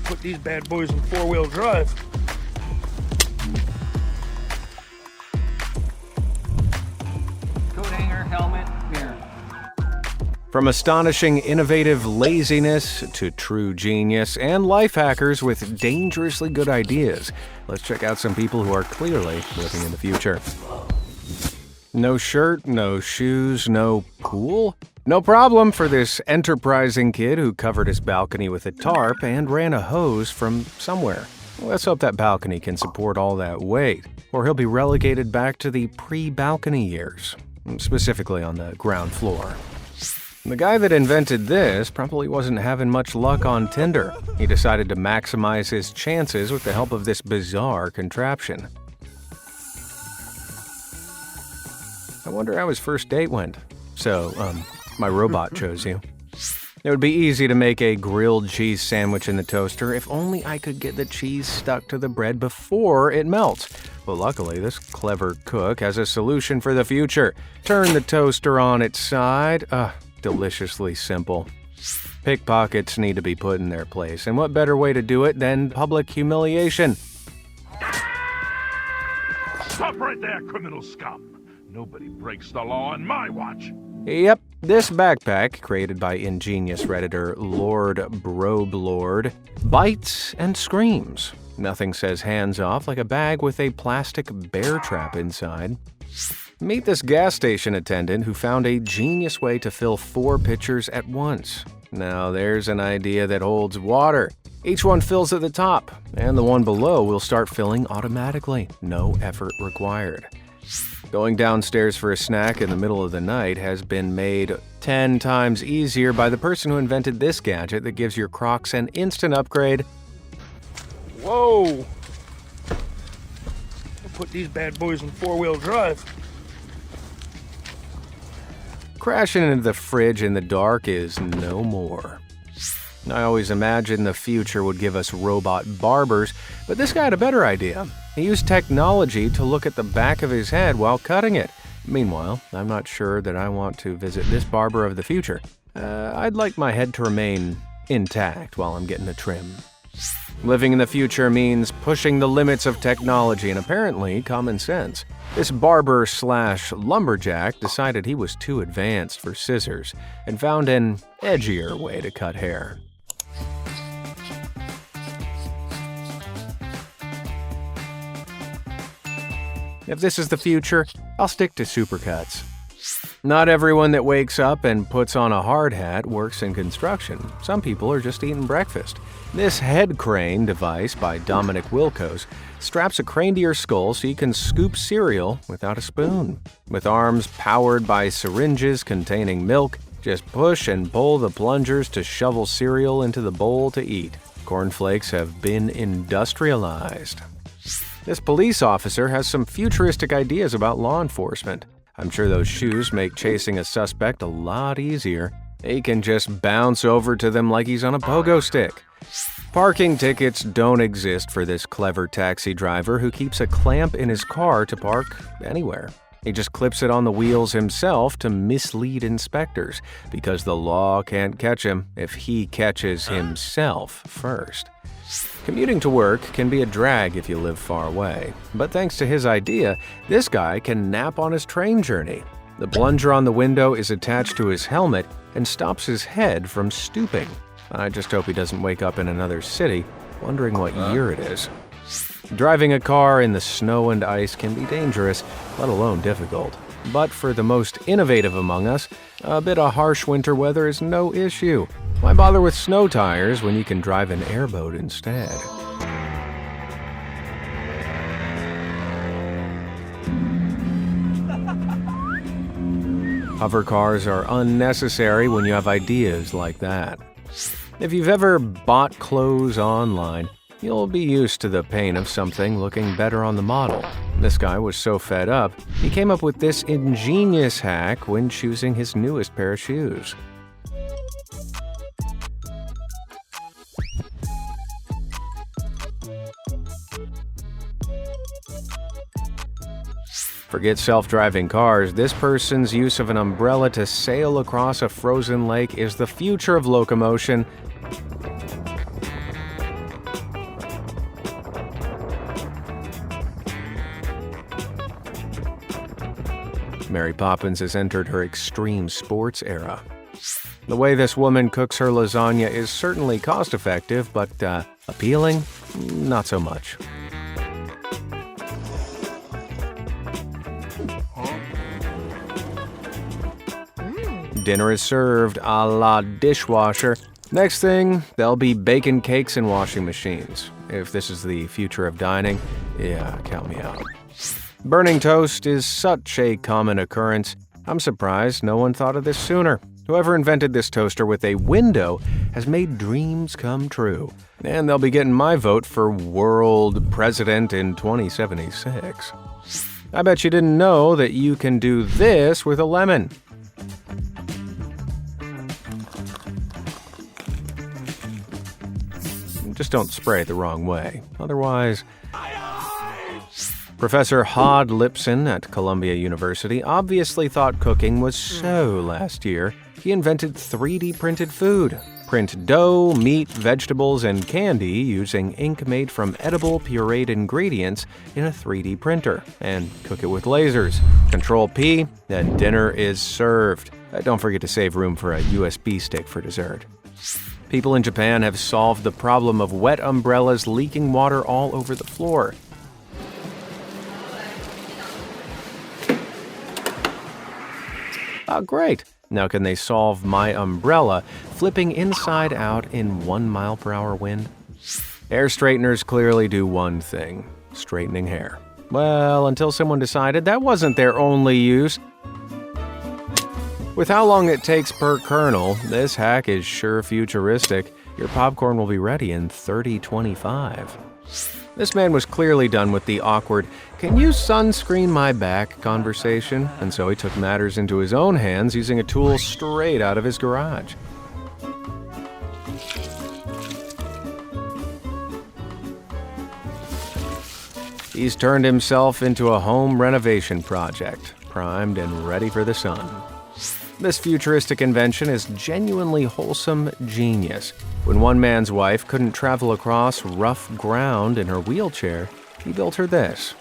Put these bad boys in four-wheel drive. Coat hanger, helmet, mirror. From astonishing innovative laziness to true genius and life hackers with dangerously good ideas, let's check out some people who are clearly living in the future. No shirt, no shoes, no pool? No problem for this enterprising kid who covered his balcony with a tarp and ran a hose from somewhere. Let's hope that balcony can support all that weight, or he'll be relegated back to the pre-balcony years, specifically on the ground floor. The guy that invented this probably wasn't having much luck on Tinder. He decided to maximize his chances with the help of this bizarre contraption. I wonder how his first date went. So, my robot chose you. It would be easy to make a grilled cheese sandwich in the toaster if only I could get the cheese stuck to the bread before it melts. But luckily, this clever cook has a solution for the future. Turn the toaster on its side. Deliciously simple. Pickpockets need to be put in their place, and what better way to do it than public humiliation? Stop right there, criminal scum. Nobody breaks the law on my watch. Yep, this backpack, created by ingenious Redditor Lord Broblord, bites and screams. Nothing says hands off like a bag with a plastic bear trap inside. Meet this gas station attendant who found a genius way to fill 4 pitchers at once. Now there's an idea that holds water. Each one fills at the top, and the one below will start filling automatically. No effort required. Going downstairs for a snack in the middle of the night has been made 10 times easier by the person who invented this gadget that gives your Crocs an instant upgrade. Whoa! Put these bad boys in four-wheel drive. Crashing into the fridge in the dark is no more. I always imagined the future would give us robot barbers, but this guy had a better idea. He used technology to look at the back of his head while cutting it. Meanwhile, I'm not sure that I want to visit this barber of the future. I'd like my head to remain intact while I'm getting a trim. Living in the future means pushing the limits of technology and apparently common sense. This barber/lumberjack decided he was too advanced for scissors and found an edgier way to cut hair. If this is the future, I'll stick to supercuts. Not everyone that wakes up and puts on a hard hat works in construction. Some people are just eating breakfast. This head crane device by Dominic Wilkos straps a crane to your skull so you can scoop cereal without a spoon. With arms powered by syringes containing milk, just push and pull the plungers to shovel cereal into the bowl to eat. Cornflakes have been industrialized. This police officer has some futuristic ideas about law enforcement. I'm sure those shoes make chasing a suspect a lot easier. He can just bounce over to them like he's on a pogo stick. Parking tickets don't exist for this clever taxi driver who keeps a clamp in his car to park anywhere. He just clips it on the wheels himself to mislead inspectors, because the law can't catch him if he catches himself first. Commuting to work can be a drag if you live far away, but thanks to his idea, this guy can nap on his train journey. The plunger on the window is attached to his helmet and stops his head from stooping. I just hope he doesn't wake up in another city, wondering what year it is. Driving a car in the snow and ice can be dangerous, let alone difficult. But for the most innovative among us, a bit of harsh winter weather is no issue. Why bother with snow tires when you can drive an airboat instead? Hover cars are unnecessary when you have ideas like that. If you've ever bought clothes online, you'll be used to the pain of something looking better on the model. This guy was so fed up, he came up with this ingenious hack when choosing his newest pair of shoes. Forget self-driving cars, this person's use of an umbrella to sail across a frozen lake is the future of locomotion. Mary Poppins has entered her extreme sports era. The way this woman cooks her lasagna is certainly cost-effective, but appealing? Not so much. Dinner is served a la dishwasher. Next thing, there'll be bacon cakes and washing machines. If this is the future of dining, yeah, count me out. Burning toast is such a common occurrence. I'm surprised no one thought of this sooner. Whoever invented this toaster with a window has made dreams come true. And they'll be getting my vote for world president in 2076. I bet you didn't know that you can do this with a lemon. Just don't spray it the wrong way. Otherwise... Professor Hod Lipson at Columbia University obviously thought cooking was so last year. He invented 3D printed food. Print dough, meat, vegetables, and candy using ink made from edible pureed ingredients in a 3D printer, and cook it with lasers. Control P, and dinner is served. Don't forget to save room for a USB stick for dessert. People in Japan have solved the problem of wet umbrellas leaking water all over the floor. Oh, great. Now can they solve my umbrella flipping inside out in 1 mile-per-hour wind? Hair straighteners clearly do one thing: straightening hair. Well, until someone decided that wasn't their only use. With how long it takes per kernel, this hack is sure futuristic. Your popcorn will be ready in 3025. This man was clearly done with the awkward, "Can you sunscreen my back?" conversation, and so he took matters into his own hands using a tool straight out of his garage. He's turned himself into a home renovation project, primed and ready for the sun. This futuristic invention is genuinely wholesome genius. When one man's wife couldn't travel across rough ground in her wheelchair, he built her this.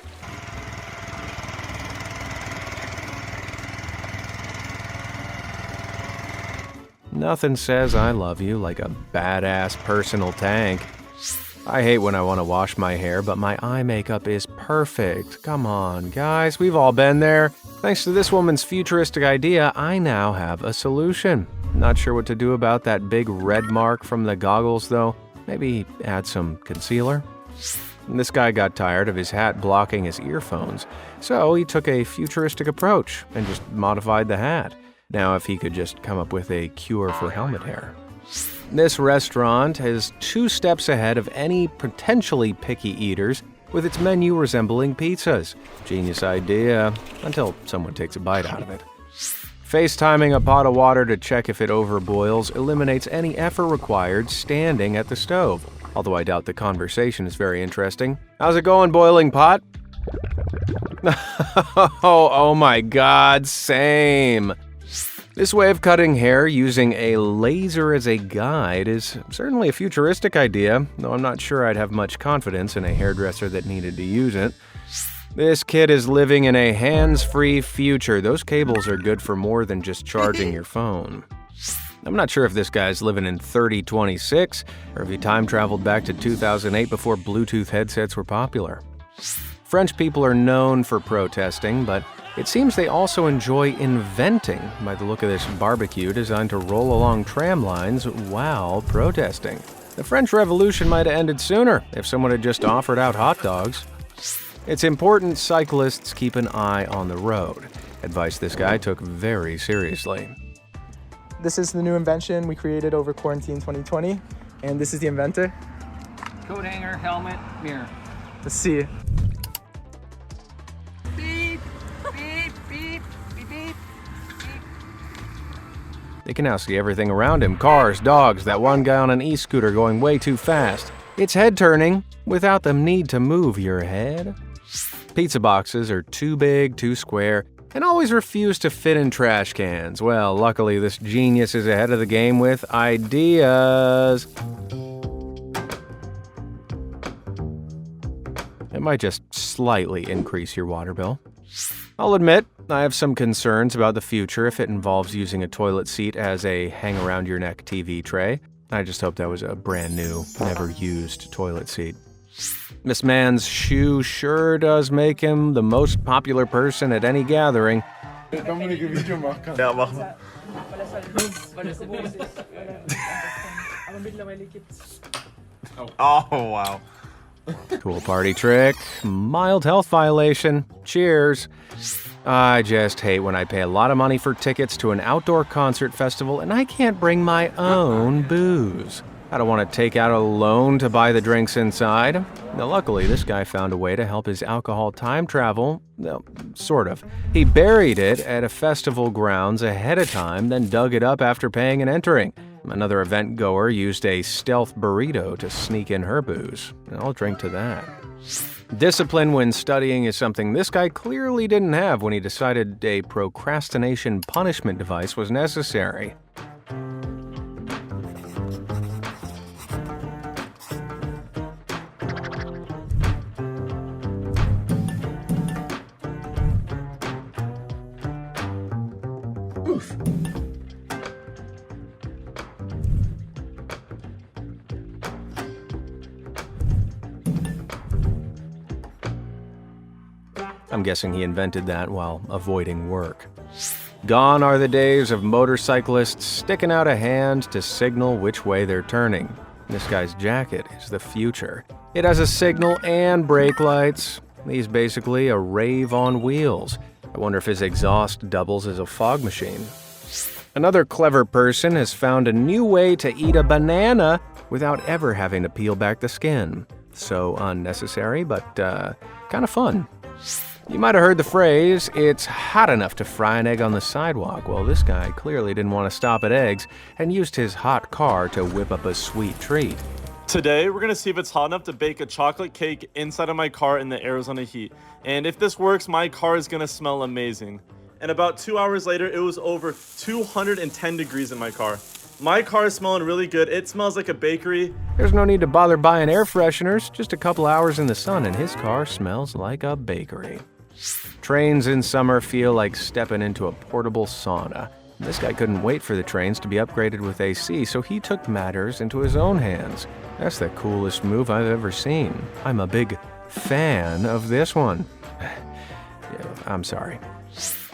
Nothing says I love you like a badass personal tank. I hate when I want to wash my hair, but my eye makeup is perfect. Come on, guys, we've all been there. Thanks to this woman's futuristic idea, I now have a solution. Not sure what to do about that big red mark from the goggles, though. Maybe add some concealer? This guy got tired of his hat blocking his earphones, so he took a futuristic approach and just modified the hat. Now, if he could just come up with a cure for helmet hair. This restaurant is 2 steps ahead of any potentially picky eaters, with its menu resembling pizzas. Genius idea, until someone takes a bite out of it. FaceTiming a pot of water to check if it overboils eliminates any effort required standing at the stove. Although I doubt the conversation is very interesting. "How's it going, boiling pot?" Oh my god, same. This way of cutting hair using a laser as a guide is certainly a futuristic idea, though I'm not sure I'd have much confidence in a hairdresser that needed to use it. This kid is living in a hands-free future. Those cables are good for more than just charging your phone. I'm not sure if this guy's living in 3026, or if he time-traveled back to 2008 before Bluetooth headsets were popular. French people are known for protesting, but it seems they also enjoy inventing, by the look of this barbecue designed to roll along tram lines while protesting. The French Revolution might have ended sooner if someone had just offered out hot dogs. It's important cyclists keep an eye on the road, advice this guy took very seriously. This is the new invention we created over quarantine 2020, and this is the inventor. Coat hanger, helmet, mirror. Let's see. Beep, beep, beep, beep, beep. They can now see everything around him. Cars, dogs, that one guy on an e-scooter going way too fast. It's head turning without the need to move your head. Pizza boxes are too big, too square, and always refuse to fit in trash cans. Well, luckily this genius is ahead of the game with ideas. It might just slightly increase your water bill. I'll admit, I have some concerns about the future if it involves using a toilet seat as a hang-around-your-neck TV tray. I just hope that was a brand new, never-used toilet seat. This man's shoe sure does make him the most popular person at any gathering. Dan moet ik een video maken. Ja, mach mal. Oh, wow. Cool party trick, mild health violation, cheers. I just hate when I pay a lot of money for tickets to an outdoor concert festival and I can't bring my own booze. I don't want to take out a loan to buy the drinks inside. Now, luckily, this guy found a way to help his alcohol time travel. Well, sort of. He buried it at a festival grounds ahead of time, then dug it up after paying and entering. Another event goer used a stealth burrito to sneak in her booze. I'll drink to that. Discipline when studying is something this guy clearly didn't have when he decided a procrastination punishment device was necessary. I'm guessing he invented that while avoiding work. Gone are the days of motorcyclists sticking out a hand to signal which way they're turning. This guy's jacket is the future. It has a signal and brake lights. He's basically a rave on wheels. I wonder if his exhaust doubles as a fog machine. Another clever person has found a new way to eat a banana without ever having to peel back the skin. So unnecessary, but kind of fun. You might have heard the phrase, it's hot enough to fry an egg on the sidewalk. Well, this guy clearly didn't want to stop at eggs and used his hot car to whip up a sweet treat. Today, we're gonna see if it's hot enough to bake a chocolate cake inside of my car in the Arizona heat. And if this works, my car is gonna smell amazing. And about 2 hours later, it was over 210 degrees in my car. My car is smelling really good. It smells like a bakery. There's no need to bother buying air fresheners. Just a couple hours in the sun and his car smells like a bakery. Trains in summer feel like stepping into a portable sauna. This guy couldn't wait for the trains to be upgraded with AC, so he took matters into his own hands. That's the coolest move I've ever seen. I'm a big fan of this one. Yeah, I'm sorry.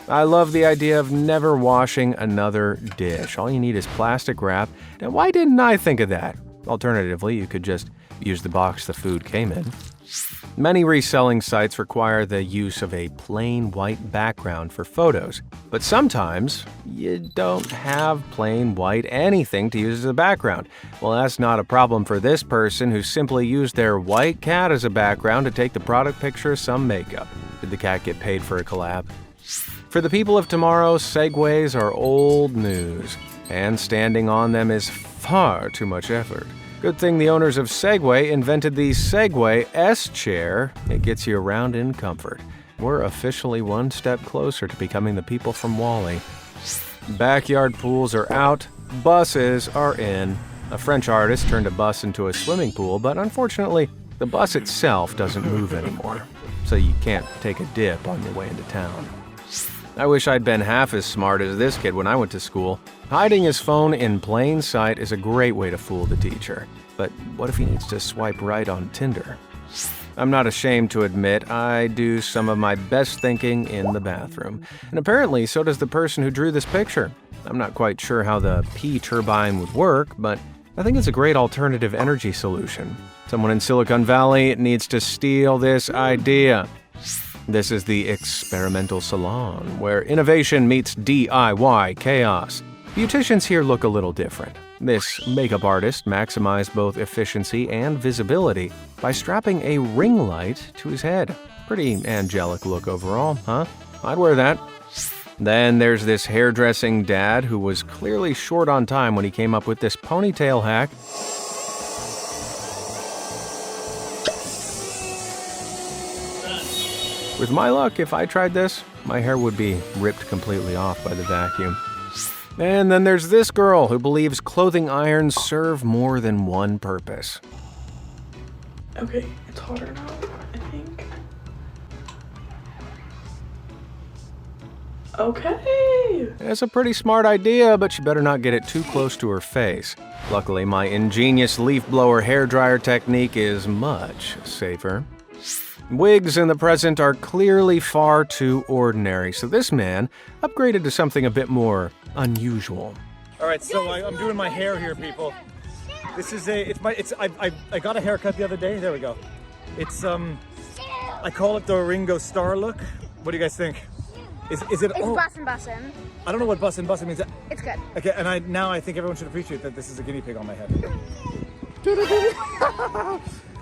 I love the idea of never washing another dish. All you need is plastic wrap. Now, why didn't I think of that? Alternatively, you could just use the box the food came in. Many reselling sites require the use of a plain white background for photos, but sometimes you don't have plain white anything to use as a background. Well, that's not a problem for this person who simply used their white cat as a background to take the product picture of some makeup. Did the cat get paid for a collab? For the people of tomorrow, Segways are old news, and standing on them is far too much effort. Good thing the owners of Segway invented the Segway S-Chair. It gets you around in comfort. We're officially one step closer to becoming the people from WALL-E. Backyard pools are out, buses are in. A French artist turned a bus into a swimming pool, but unfortunately, the bus itself doesn't move anymore, so you can't take a dip on your way into town. I wish I'd been half as smart as this kid when I went to school. Hiding his phone in plain sight is a great way to fool the teacher. But what if he needs to swipe right on Tinder? I'm not ashamed to admit I do some of my best thinking in the bathroom. And apparently so does the person who drew this picture. I'm not quite sure how the pee turbine would work, but I think it's a great alternative energy solution. Someone in Silicon Valley needs to steal this idea. This is the Experimental Salon, where innovation meets DIY chaos. Beauticians here look a little different. This makeup artist maximized both efficiency and visibility by strapping a ring light to his head. Pretty angelic look overall, huh? I'd wear that. Then there's this hairdressing dad who was clearly short on time when he came up with this ponytail hack. With my luck, if I tried this, my hair would be ripped completely off by the vacuum. And then there's this girl who believes clothing irons serve more than one purpose. Okay, it's hotter now, I think. Okay. It's a pretty smart idea, but you better not get it too close to her face. Luckily, my ingenious leaf blower hairdryer technique is much safer. Wigs in the present are clearly far too ordinary, so this man upgraded to something a bit more unusual. All right, so I'm doing my hair here, people. This is I got a haircut the other day. There we go. It's I call it the Ringo Starr look. What do you guys think? Is it? It's bussin' bussin'. I don't know what bussin' bussin' means. It's good. Okay, and I think everyone should appreciate that this is a guinea pig on my head.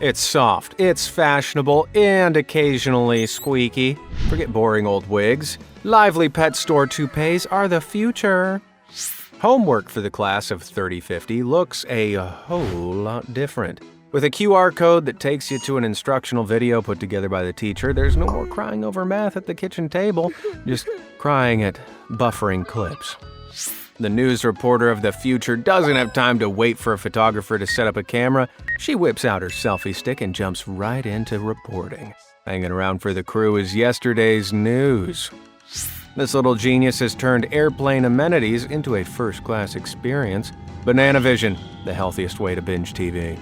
It's soft, it's fashionable, and occasionally squeaky. Forget boring old wigs. Lively pet store toupees are the future. Homework for the class of 3050 looks a whole lot different. With a QR code that takes you to an instructional video put together by the teacher, there's no more crying over math at the kitchen table, just crying at buffering clips. The news reporter of the future doesn't have time to wait for a photographer to set up a camera. She whips out her selfie stick and jumps right into reporting. Hanging around for the crew is yesterday's news. This little genius has turned airplane amenities into a first-class experience. Banana Vision, the healthiest way to binge TV.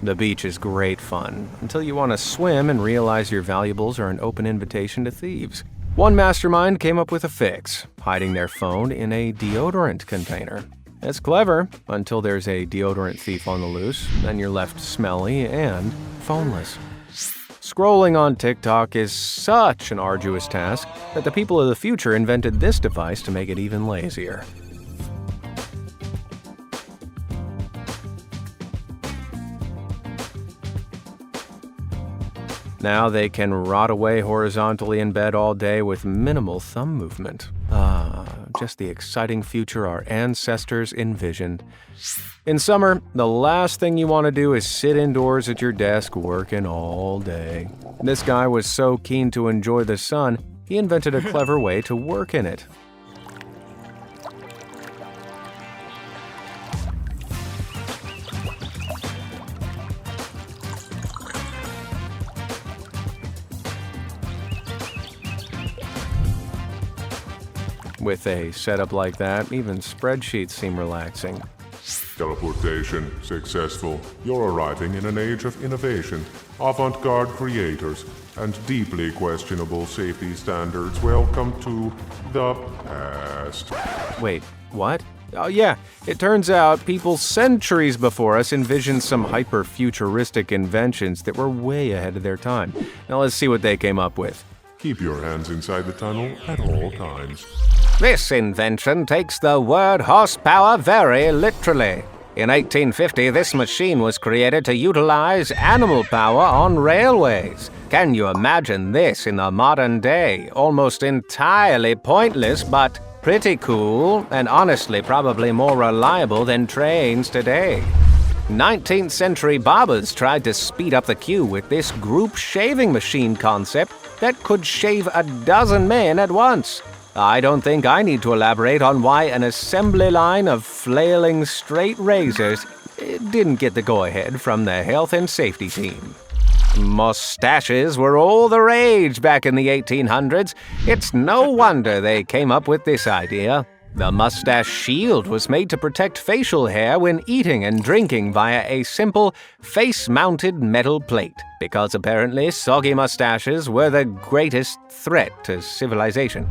The beach is great fun, until you want to swim and realize your valuables are an open invitation to thieves. One mastermind came up with a fix, hiding their phone in a deodorant container. It's clever, until there's a deodorant thief on the loose, then you're left smelly and phoneless. Scrolling on TikTok is such an arduous task that the people of the future invented this device to make it even lazier. Now they can rot away horizontally in bed all day with minimal thumb movement. Just the exciting future our ancestors envisioned. In summer, the last thing you want to do is sit indoors at your desk working all day. This guy was so keen to enjoy the sun, he invented a clever way to work in it. With a setup like that, even spreadsheets seem relaxing. Teleportation successful. You're arriving in an age of innovation, avant-garde creators, and deeply questionable safety standards. Welcome to the past. Wait, what? Oh yeah, it turns out people centuries before us envisioned some hyper-futuristic inventions that were way ahead of their time. Now let's see what they came up with. Keep your hands inside the tunnel at all times. This invention takes the word horsepower very literally. In 1850, this machine was created to utilize animal power on railways. Can you imagine this in the modern day? Almost entirely pointless, but pretty cool, and honestly probably more reliable than trains today. 19th century barbers tried to speed up the queue with this group shaving machine concept that could shave a dozen men at once. I don't think I need to elaborate on why an assembly line of flailing straight razors didn't get the go-ahead from the health and safety team. Mustaches were all the rage back in the 1800s. It's no wonder they came up with this idea. The mustache shield was made to protect facial hair when eating and drinking via a simple face-mounted metal plate, because apparently soggy mustaches were the greatest threat to civilization.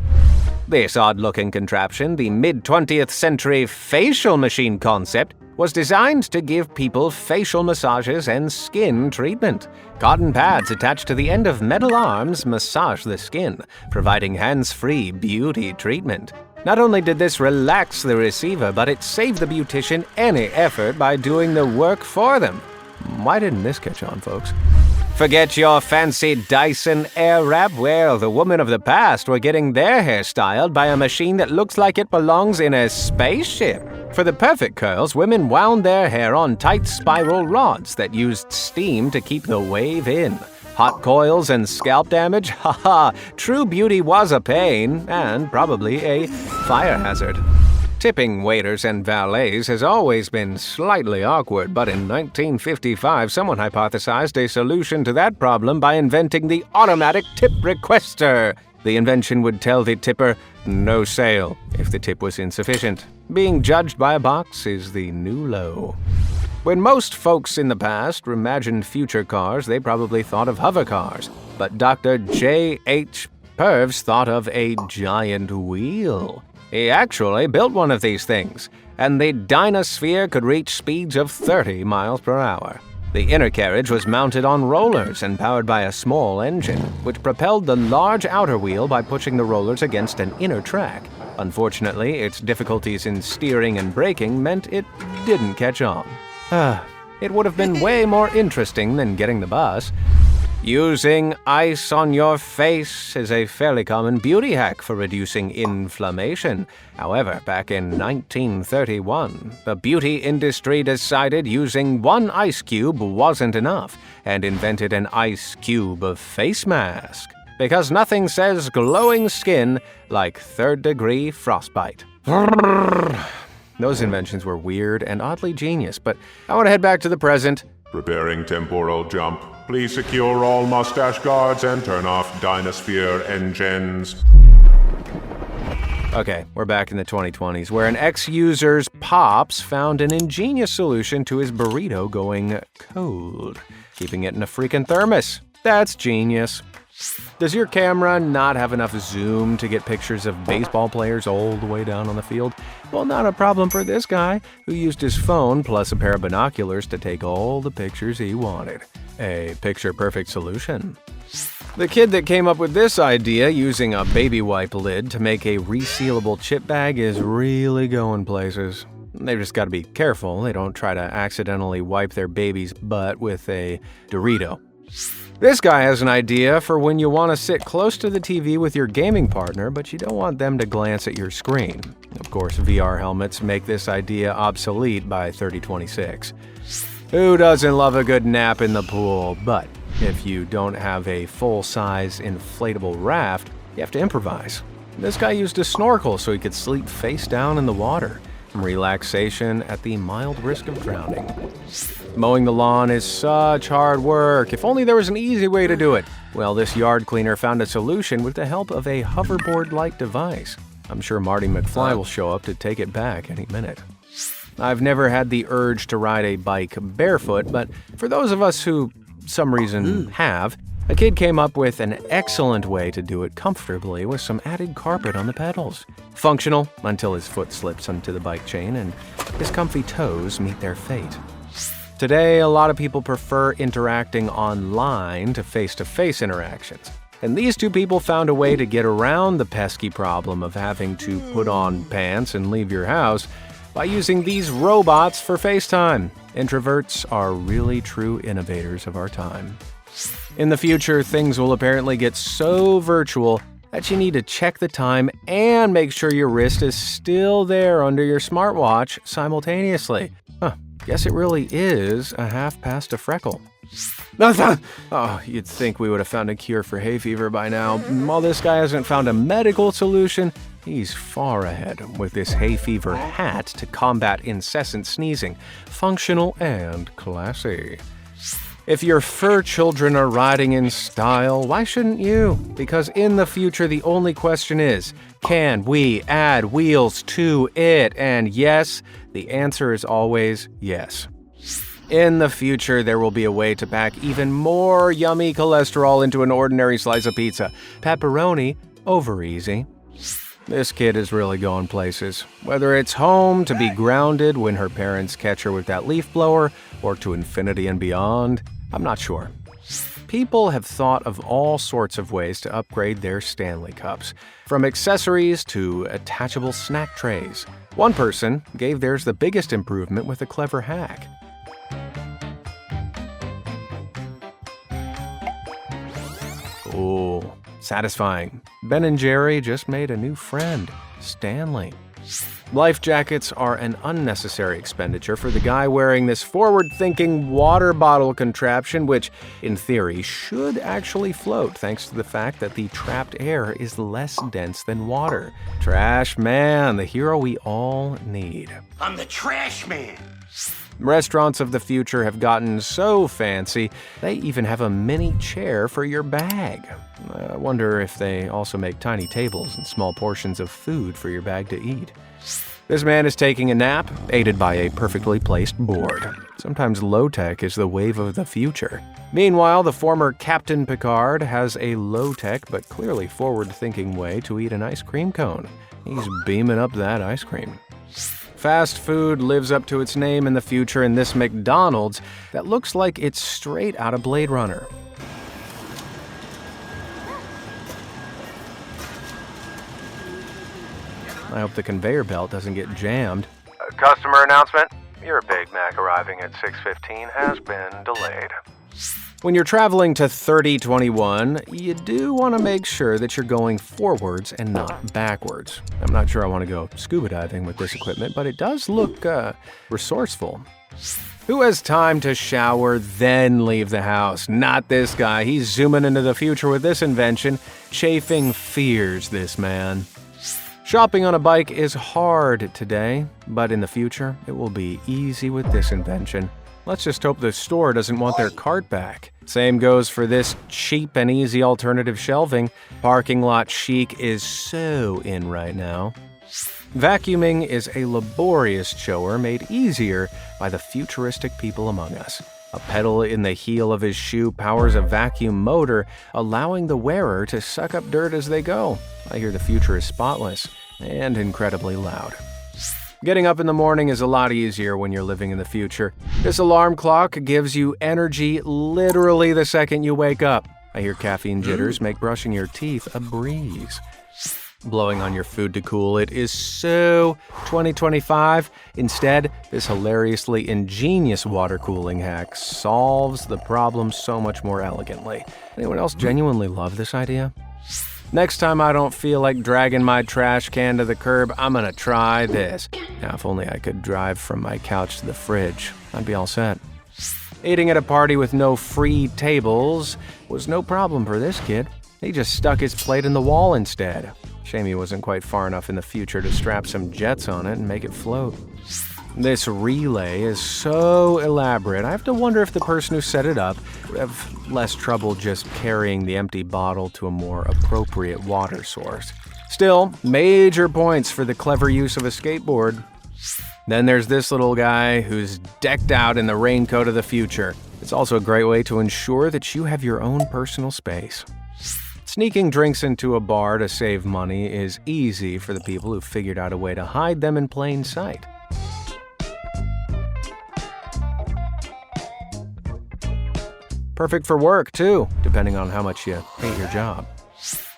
This odd-looking contraption, the mid-20th century facial machine concept, was designed to give people facial massages and skin treatment. Cotton pads attached to the end of metal arms massage the skin, providing hands-free beauty treatment. Not only did this relax the receiver, but it saved the beautician any effort by doing the work for them. Why didn't this catch on, folks? Forget your fancy Dyson Airwrap. Well, the women of the past were getting their hair styled by a machine that looks like it belongs in a spaceship. For the perfect curls, women wound their hair on tight spiral rods that used steam to keep the wave in. Hot coils and scalp damage? Haha, true beauty was a pain, and probably a fire hazard. Tipping waiters and valets has always been slightly awkward, but in 1955, someone hypothesized a solution to that problem by inventing the automatic tip requester. The invention would tell the tipper, "No sale," if the tip was insufficient. Being judged by a box is the new low. When most folks in the past imagined future cars, they probably thought of hover cars. But Dr. J.H. Purves thought of a giant wheel. He actually built one of these things, and the Dynasphere could reach speeds of 30 miles per hour. The inner carriage was mounted on rollers and powered by a small engine, which propelled the large outer wheel by pushing the rollers against an inner track. Unfortunately, its difficulties in steering and braking meant it didn't catch on. It would have been way more interesting than getting the bus. Using ice on your face is a fairly common beauty hack for reducing inflammation. However, back in 1931, the beauty industry decided using one ice cube wasn't enough and invented an ice cube face mask. Because nothing says glowing skin like third-degree frostbite. Those inventions were weird and oddly genius, but I want to head back to the present. Preparing temporal jump. Please secure all mustache guards and turn off Dynasphere engines. Okay, we're back in the 2020s, where an ex-user's Pops found an ingenious solution to his burrito going cold, keeping it in a freaking thermos. That's genius. Does your camera not have enough zoom to get pictures of baseball players all the way down on the field? Well, not a problem for this guy, who used his phone plus a pair of binoculars to take all the pictures he wanted. A picture-perfect solution. The kid that came up with this idea using a baby wipe lid to make a resealable chip bag is really going places. They've just got to be careful they don't try to accidentally wipe their baby's butt with a Dorito. This guy has an idea for when you want to sit close to the TV with your gaming partner, but you don't want them to glance at your screen. Of course, VR helmets make this idea obsolete by 3026. Who doesn't love a good nap in the pool? But if you don't have a full-size inflatable raft, you have to improvise. This guy used a snorkel so he could sleep face down in the water. Relaxation at the mild risk of drowning. Mowing the lawn is such hard work. If only there was an easy way to do it. Well, this yard cleaner found a solution with the help of a hoverboard-like device. I'm sure Marty McFly will show up to take it back any minute. I've never had the urge to ride a bike barefoot, but for those of us who, some reason, have, a kid came up with an excellent way to do it comfortably with some added carpet on the pedals. Functional until his foot slips onto the bike chain and his comfy toes meet their fate. Today, a lot of people prefer interacting online to face-to-face interactions. And these two people found a way to get around the pesky problem of having to put on pants and leave your house by using these robots for FaceTime. Introverts are really true innovators of our time. In the future, things will apparently get so virtual that you need to check the time and make sure your wrist is still there under your smartwatch simultaneously. Guess it really is a half past a freckle. Oh, you'd think we would have found a cure for hay fever by now. While this guy hasn't found a medical solution, he's far ahead with this hay fever hat to combat incessant sneezing. Functional and classy. If your fur children are riding in style, why shouldn't you? Because in the future, the only question is, can we add wheels to it? And yes, the answer is always yes. In the future, there will be a way to pack even more yummy cholesterol into an ordinary slice of pizza. Pepperoni, over easy. This kid is really going places. Whether it's home to be grounded when her parents catch her with that leaf blower, or to infinity and beyond, I'm not sure. People have thought of all sorts of ways to upgrade their Stanley Cups, from accessories to attachable snack trays. One person gave theirs the biggest improvement with a clever hack. Ooh, satisfying. Ben and Jerry just made a new friend, Stanley. Life jackets are an unnecessary expenditure for the guy wearing this forward-thinking water bottle contraption, which, in theory, should actually float thanks to the fact that the trapped air is less dense than water. Trash Man, the hero we all need. I'm the trash man. Restaurants of the future have gotten so fancy, they even have a mini chair for your bag. I wonder if they also make tiny tables and small portions of food for your bag to eat. This man is taking a nap, aided by a perfectly placed board. Sometimes low-tech is the wave of the future. Meanwhile, the former Captain Picard has a low-tech but clearly forward-thinking way to eat an ice cream cone. He's beaming up that ice cream. Fast food lives up to its name in the future in this McDonald's that looks like it's straight out of Blade Runner. I hope the conveyor belt doesn't get jammed. Customer announcement. Your Big Mac arriving at 6:15 has been delayed. When you're traveling to 3021, you do want to make sure that you're going forwards and not backwards. I'm not sure I want to go scuba diving with this equipment, but it does look resourceful. Who has time to shower, then leave the house? Not this guy. He's zooming into the future with this invention. Chafing fears, this man. Shopping on a bike is hard today, but in the future, it will be easy with this invention. Let's just hope the store doesn't want their cart back. Same goes for this cheap and easy alternative shelving. Parking lot chic is so in right now. Vacuuming is a laborious chore made easier by the futuristic people among us. A pedal in the heel of his shoe powers a vacuum motor, allowing the wearer to suck up dirt as they go. I hear the future is spotless and incredibly loud. Getting up in the morning is a lot easier when you're living in the future. This alarm clock gives you energy literally the second you wake up. I hear caffeine jitters make brushing your teeth a breeze. Blowing on your food to cool it is so 2025. Instead, this hilariously ingenious water cooling hack solves the problem so much more elegantly. Anyone else genuinely love this idea? Next time I don't feel like dragging my trash can to the curb, I'm gonna try this. Now, if only I could drive from my couch to the fridge, I'd be all set. Eating at a party with no free tables was no problem for this kid. He just stuck his plate in the wall instead. Shame he wasn't quite far enough in the future to strap some jets on it and make it float. This relay is so elaborate, I have to wonder if the person who set it up would have less trouble just carrying the empty bottle to a more appropriate water source. Still, major points for the clever use of a skateboard. Then there's this little guy who's decked out in the raincoat of the future. It's also a great way to ensure that you have your own personal space. Sneaking drinks into a bar to save money is easy for the people who figured out a way to hide them in plain sight. Perfect for work, too, depending on how much you hate your job.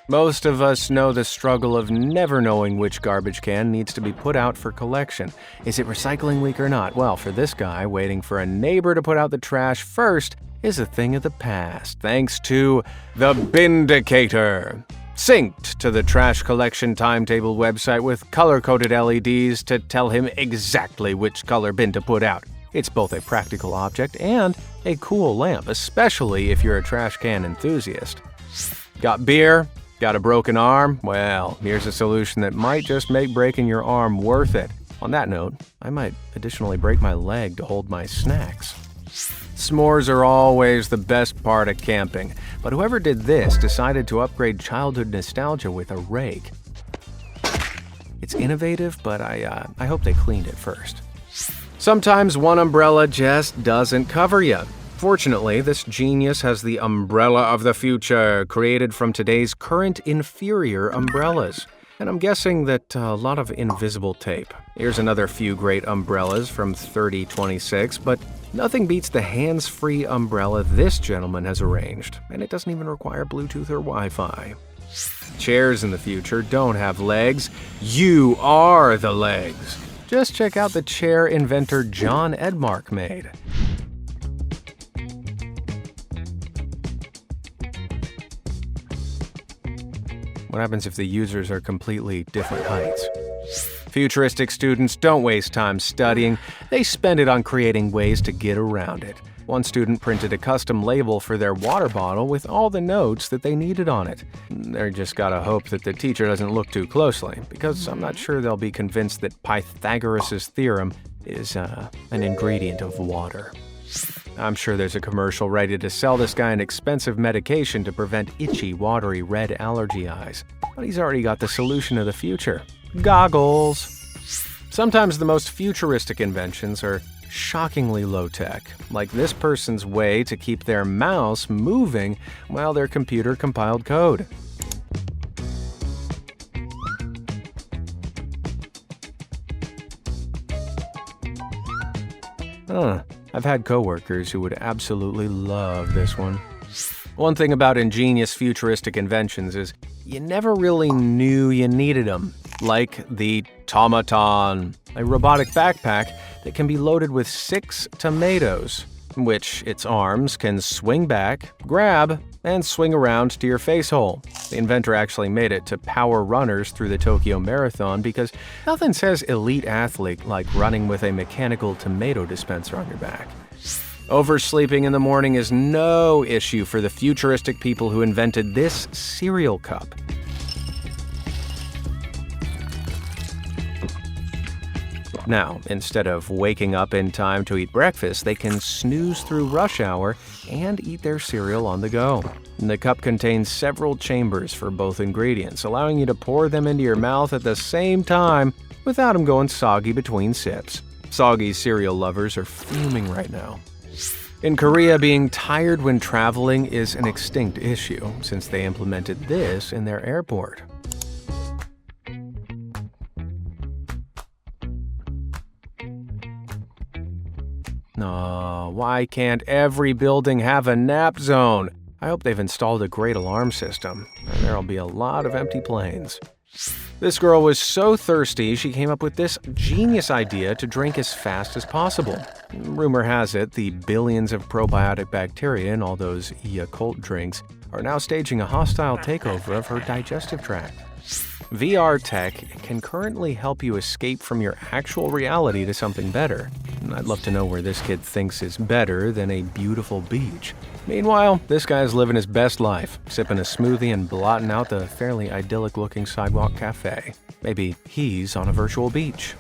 Most of us know the struggle of never knowing which garbage can needs to be put out for collection. Is it recycling week or not? Well, for this guy, waiting for a neighbor to put out the trash first is a thing of the past, thanks to the Bindicator. Synced to the trash collection timetable website with color-coded LEDs to tell him exactly which color bin to put out. It's both a practical object and a cool lamp, especially if you're a trash can enthusiast. Got beer? Got a broken arm? Well, here's a solution that might just make breaking your arm worth it. On that note, I might additionally break my leg to hold my snacks. S'mores are always the best part of camping, but whoever did this decided to upgrade childhood nostalgia with a rake. It's innovative, but I hope they cleaned it first. Sometimes one umbrella just doesn't cover you. Fortunately, this genius has the umbrella of the future, created from today's current inferior umbrellas. And I'm guessing that a lot of invisible tape. Here's another few great umbrellas from 3026, but nothing beats the hands-free umbrella this gentleman has arranged, and it doesn't even require Bluetooth or Wi-Fi. Chairs in the future don't have legs. You are the legs. Just check out the chair inventor John Edmark made. What happens if the users are completely different heights? Futuristic students don't waste time studying. They spend it on creating ways to get around it. One student printed a custom label for their water bottle with all the notes that they needed on it. They just gotta hope that the teacher doesn't look too closely, because I'm not sure they'll be convinced that Pythagoras' theorem is an ingredient of water. I'm sure there's a commercial ready to sell this guy an expensive medication to prevent itchy, watery, red allergy eyes. But he's already got the solution of the future: goggles. Sometimes the most futuristic inventions are shockingly low-tech, like this person's way to keep their mouse moving while their computer compiled code. I've had coworkers who would absolutely love this one. One thing about ingenious futuristic inventions is you never really knew you needed them, like the Tomaton, a robotic backpack that can be loaded with 6 tomatoes, which its arms can swing back, grab, and swing around to your face hole. The inventor actually made it to power runners through the Tokyo Marathon because nothing says elite athlete like running with a mechanical tomato dispenser on your back. Oversleeping in the morning is no issue for the futuristic people who invented this cereal cup. Now, instead of waking up in time to eat breakfast, they can snooze through rush hour and eat their cereal on the go. The cup contains several chambers for both ingredients, allowing you to pour them into your mouth at the same time without them going soggy between sips. Soggy cereal lovers are fuming right now. In Korea, being tired when traveling is an extinct issue, since they implemented this in their airport. Oh, why can't every building have a nap zone? I hope they've installed a great alarm system, and there'll be a lot of empty planes. This girl was so thirsty, she came up with this genius idea to drink as fast as possible. Rumor has it, the billions of probiotic bacteria in all those Yakult drinks are now staging a hostile takeover of her digestive tract. VR tech can currently help you escape from your actual reality to something better. I'd love to know where this kid thinks is better than a beautiful beach. Meanwhile, this guy's living his best life, sipping a smoothie and blotting out the fairly idyllic-looking sidewalk cafe. Maybe he's on a virtual beach.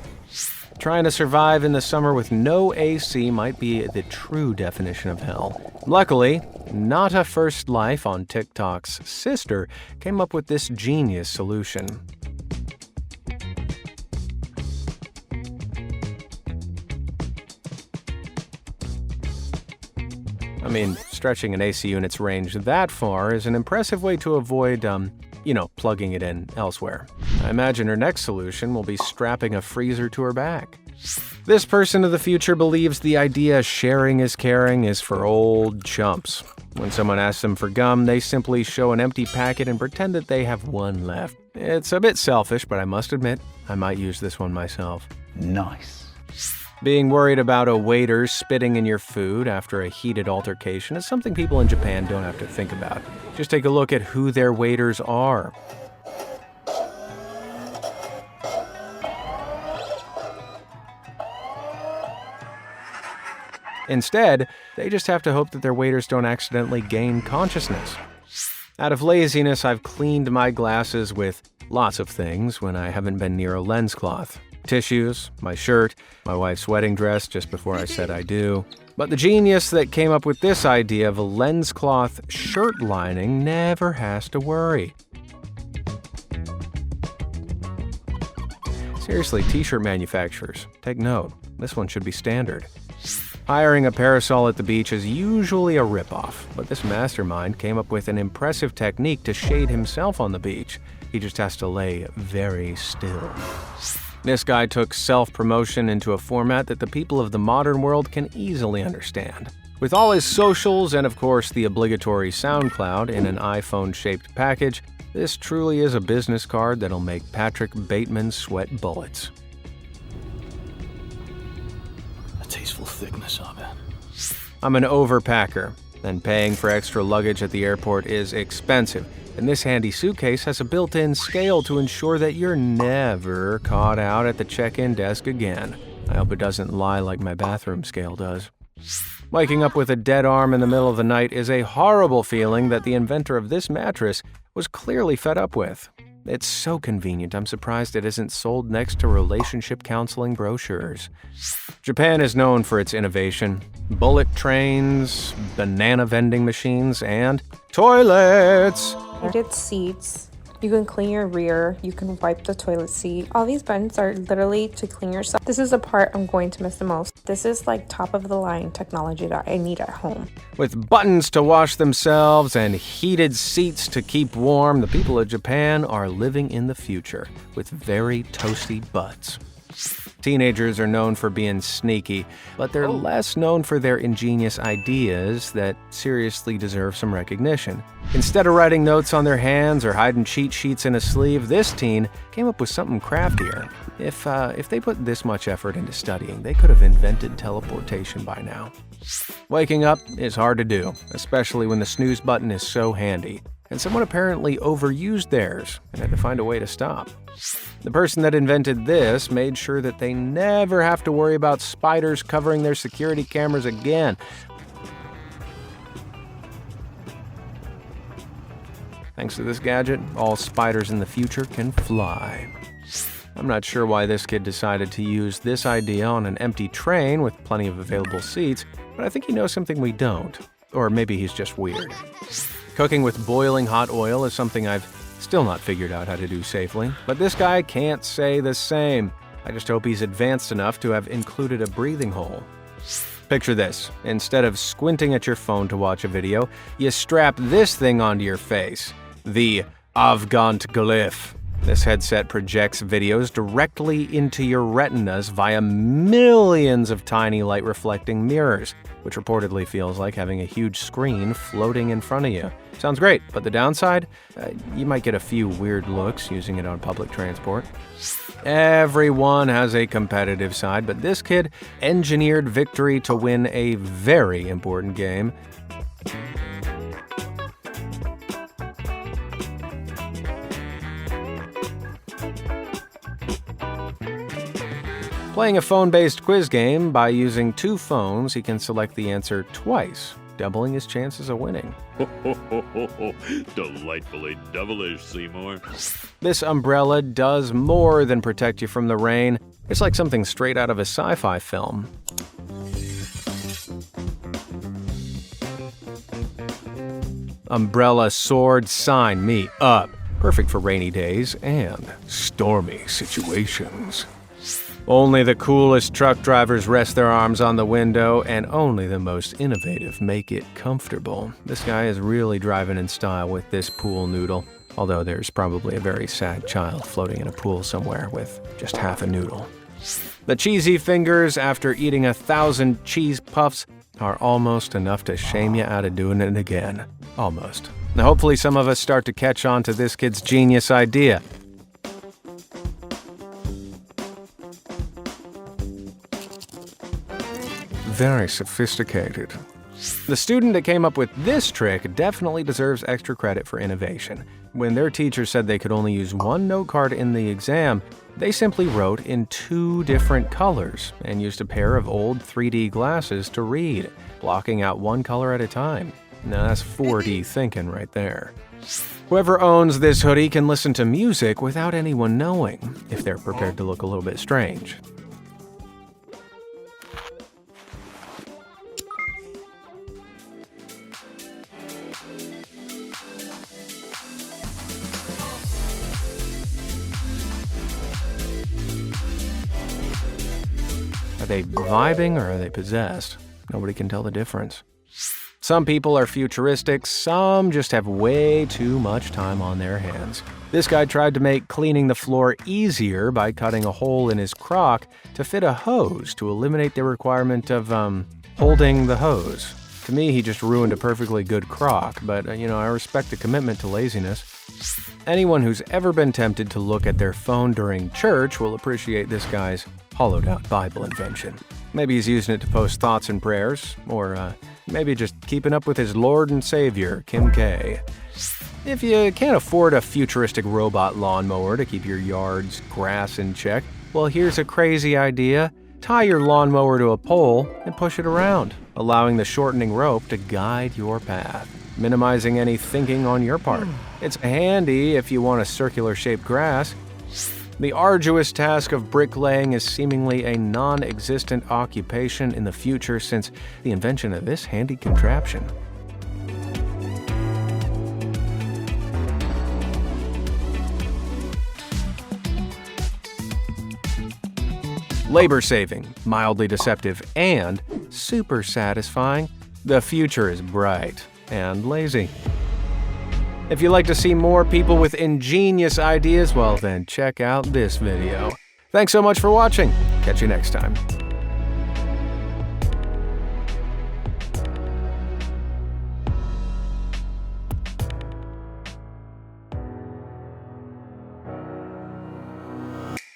Trying to survive in the summer with no AC might be the true definition of hell. Luckily, Not a First Life on TikTok's sister came up with this genius solution. I mean, stretching an AC unit's range that far is an impressive way to avoid, plugging it in elsewhere. I imagine her next solution will be strapping a freezer to her back. This person of the future believes the idea sharing is caring is for old chumps. When someone asks them for gum, they simply show an empty packet and pretend that they have one left. It's a bit selfish, but I must admit, I might use this one myself. Nice. Being worried about a waiter spitting in your food after a heated altercation is something people in Japan don't have to think about. Just take a look at who their waiters are. Instead, they just have to hope that their waiters don't accidentally gain consciousness. Out of laziness, I've cleaned my glasses with lots of things when I haven't been near a lens cloth. Tissues, my shirt, my wife's wedding dress just before I said I do. But the genius that came up with this idea of a lens cloth shirt lining never has to worry. Seriously, t-shirt manufacturers, take note. This one should be standard. Hiring a parasol at the beach is usually a ripoff, but this mastermind came up with an impressive technique to shade himself on the beach. He just has to lay very still. This guy took self-promotion into a format that the people of the modern world can easily understand. With all his socials and, of course, the obligatory SoundCloud in an iPhone-shaped package, this truly is a business card that'll make Patrick Bateman sweat bullets. A tasteful thickness of it. I'm an overpacker, and paying for extra luggage at the airport is expensive. And this handy suitcase has a built-in scale to ensure that you're never caught out at the check-in desk again. I hope it doesn't lie like my bathroom scale does. Waking up with a dead arm in the middle of the night is a horrible feeling that the inventor of this mattress was clearly fed up with. It's so convenient, I'm surprised it isn't sold next to relationship counseling brochures. Japan is known for its innovation. Bullet trains, banana vending machines, and toilets! Heated seats. You can clean your rear, you can wipe the toilet seat. All these buttons are literally to clean yourself. This is the part I'm going to miss the most. This is like top of the line technology that I need at home. With buttons to wash themselves and heated seats to keep warm, the people of Japan are living in the future with very toasty butts. Teenagers are known for being sneaky, but they're less known for their ingenious ideas that seriously deserve some recognition. Instead of writing notes on their hands or hiding cheat sheets in a sleeve, this teen came up with something craftier. If they put this much effort into studying, they could have invented teleportation by now. Waking up is hard to do, especially when the snooze button is so handy, and someone apparently overused theirs and had to find a way to stop. The person that invented this made sure that they never have to worry about spiders covering their security cameras again. Thanks to this gadget, all spiders in the future can fly. I'm not sure why this kid decided to use this idea on an empty train with plenty of available seats, but I think he knows something we don't. Or maybe he's just weird. Cooking with boiling hot oil is something I've still not figured out how to do safely, but this guy can't say the same. I just hope he's advanced enough to have included a breathing hole. Picture this. Instead of squinting at your phone to watch a video, you strap this thing onto your face. The Avgant Glyph. This headset projects videos directly into your retinas via millions of tiny light-reflecting mirrors, which reportedly feels like having a huge screen floating in front of you. Sounds great, but the downside? You might get a few weird looks using it on public transport. Everyone has a competitive side, but this kid engineered victory to win a very important game. Playing a phone-based quiz game, by using two phones, he can select the answer twice, doubling his chances of winning. Delightfully devilish, Seymour. This umbrella does more than protect you from the rain. It's like something straight out of a sci-fi film. Umbrella sword, sign me up. Perfect for rainy days and stormy situations. Only the coolest truck drivers rest their arms on the window, and only the most innovative make it comfortable. This guy is really driving in style with this pool noodle, although there's probably a very sad child floating in a pool somewhere with just half a noodle. The cheesy fingers after eating 1,000 cheese puffs are almost enough to shame you out of doing it again. Almost. Now hopefully some of us start to catch on to this kid's genius idea. Very sophisticated. The student that came up with this trick definitely deserves extra credit for innovation. When their teacher said they could only use one note card in the exam, they simply wrote in 2 different colors and used a pair of old 3D glasses to read, blocking out one color at a time. Now that's 4D thinking right there. Whoever owns this hoodie can listen to music without anyone knowing, if they're prepared to look a little bit strange. Are they vibing or are they possessed? Nobody can tell the difference. Some people are futuristic, some just have way too much time on their hands. This guy tried to make cleaning the floor easier by cutting a hole in his crock to fit a hose to eliminate the requirement of, holding the hose. To me, he just ruined a perfectly good crock, but, I respect the commitment to laziness. Anyone who's ever been tempted to look at their phone during church will appreciate this guy's hollowed-out Bible invention. Maybe he's using it to post thoughts and prayers, or maybe just keeping up with his Lord and Savior, Kim K. If you can't afford a futuristic robot lawnmower to keep your yard's grass in check, well, here's a crazy idea. Tie your lawnmower to a pole and push it around, allowing the shortening rope to guide your path. minimizing any thinking on your part. It's handy if you want a circular-shaped grass. The arduous task of bricklaying is seemingly a non-existent occupation in the future since the invention of this handy contraption. Labor-saving, mildly deceptive, and super satisfying, the future is bright and lazy. If you'd like to see more people with ingenious ideas, well then check out this video. Thanks so much for watching. Catch you next time.